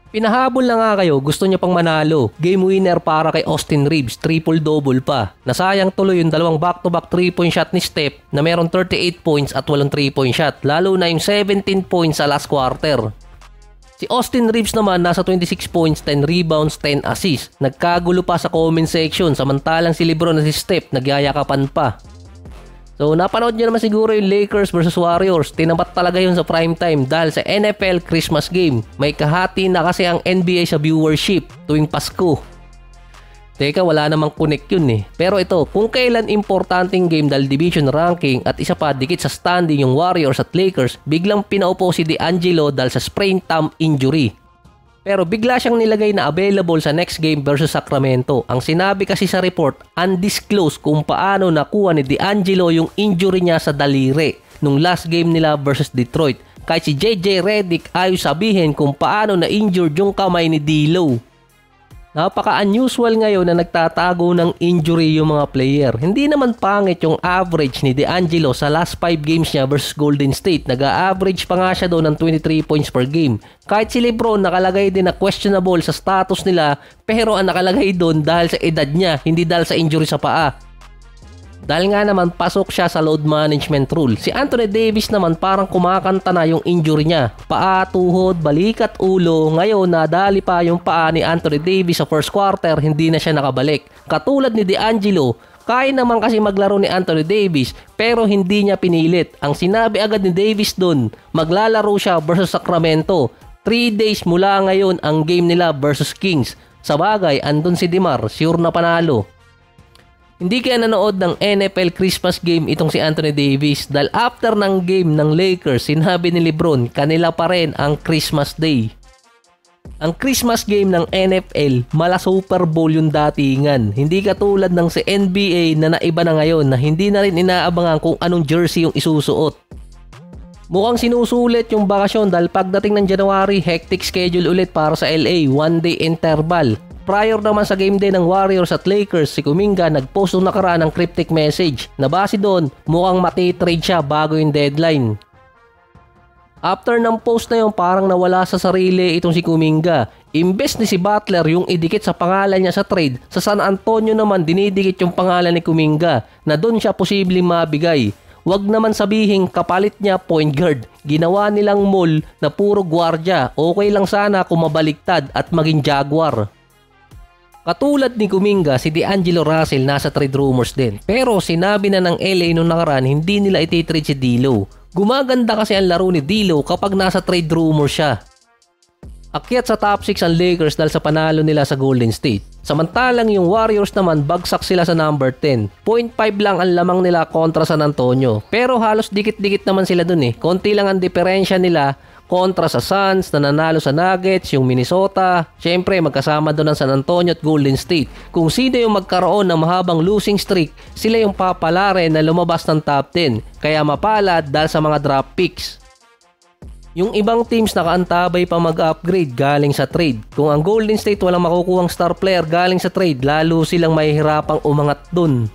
Pinahabol na nga kayo, gusto niya pang manalo. Game winner para kay Austin Reeves, triple-double pa. Nasayang tuloy yung dalawang back-to-back 3-point shot ni Steph na meron 38 points at walang 3-point shot. Lalo na yung 17 points sa last quarter. Si Austin Reeves naman nasa 26 points, 10 rebounds, 10 assists. Nagkagulo pa sa comment section samantalang si LeBron na si Steph nagyayakapan pa. So napanood nyo naman siguro yung Lakers versus Warriors. Tinapat talaga yun sa primetime dahil sa NFL Christmas game. May kahati na kasi ang NBA sa viewership tuwing Pasko. Teka, wala namang connect yun eh. Pero ito, kung kailan importanteng game dahil division ranking at isa pa dikit sa standing yung Warriors at Lakers, biglang pinaupo si D'Angelo dahil sa sprained thumb injury. Pero bigla siyang nilagay na available sa next game versus Sacramento. Ang sinabi kasi sa report, undisclosed kung paano nakuha ni D'Angelo yung injury niya sa daliri nung last game nila versus Detroit. Kahit si JJ Redick ayaw sabihin kung paano na-injured yung kamay ni D'Lo. Napaka-unusual ngayon na nagtatago ng injury yung mga player. Hindi naman pangit yung average ni D'Angelo sa last 5 games niya versus Golden State. Nag-a-average pa nga siya doon ng 23 points per game. Kahit si LeBron nakalagay din na questionable sa status nila, pero ang nakalagay doon dahil sa edad niya, hindi dahil sa injury sa paa. Dahil nga naman pasok siya sa load management rule. Si Anthony Davis naman parang kumakanta na yung injury niya. Paa, tuhod, balikat, ulo. Ngayon nadali pa yung paa ni Anthony Davis sa first quarter, hindi na siya nakabalik. Katulad ni D'Angelo, kaya naman kasi maglaro ni Anthony Davis pero hindi niya pinilit. Ang sinabi agad ni Davis doon, maglalaro siya versus Sacramento. 3 days mula ngayon ang game nila versus Kings. Sa bagay, andun si DeMar, sure na panalo. Hindi kaya nanood ng NFL Christmas game itong si Anthony Davis dahil after ng game ng Lakers, sinabi ni LeBron, kanila pa rin ang Christmas Day. Ang Christmas game ng NFL, mala Super Bowl yung datingan. Hindi katulad ng si NBA na naiba na ngayon na hindi na rin inaabangan kung anong jersey yung isusuot. Mukhang sinusulit yung bakasyon dahil pagdating ng January, hectic schedule ulit para sa LA, 1-day interval. Prior naman sa game day ng Warriors at Lakers, si Kuminga nag-post nung nakaraan ng cryptic message na base doon mukhang mati-trade siya bago yung deadline. After ng post na yun parang nawala sa sarili itong si Kuminga. Imbes ni si Butler yung idikit sa pangalan niya sa trade, sa San Antonio naman dinidikit yung pangalan ni Kuminga na doon siya posibleng mabigay. Wag naman sabihin kapalit niya point guard. Ginawa nilang mall na puro gwardiya. Okay lang sana kung mabaliktad at maging Jaguar. Katulad ni Kuminga, si D'Angelo Russell nasa trade rumors din. Pero sinabi na ng LA nung nakaraan hindi nila ititrade si D'Lo. Gumaganda kasi ang laro ni D'Lo kapag nasa trade rumors siya. Akyat sa top 6 ang Lakers dahil sa panalo nila sa Golden State. Samantalang yung Warriors naman bagsak sila sa number 10. 0.5 lang ang lamang nila kontra San Antonio. Pero halos dikit-dikit naman sila dun eh. Konti lang ang diferensya nila kontra sa Suns na nanalo sa Nuggets, yung Minnesota. Siyempre magkasama doon ang San Antonio at Golden State. Kung sino yung magkaroon ng mahabang losing streak, sila yung papalare na lumabas ng top 10. Kaya mapalad dahil sa mga draft picks. Yung ibang teams nakaantabay pa mag-upgrade galing sa trade. Kung ang Golden State walang makukuhang star player galing sa trade, lalo silang mahihirapang umangat dun.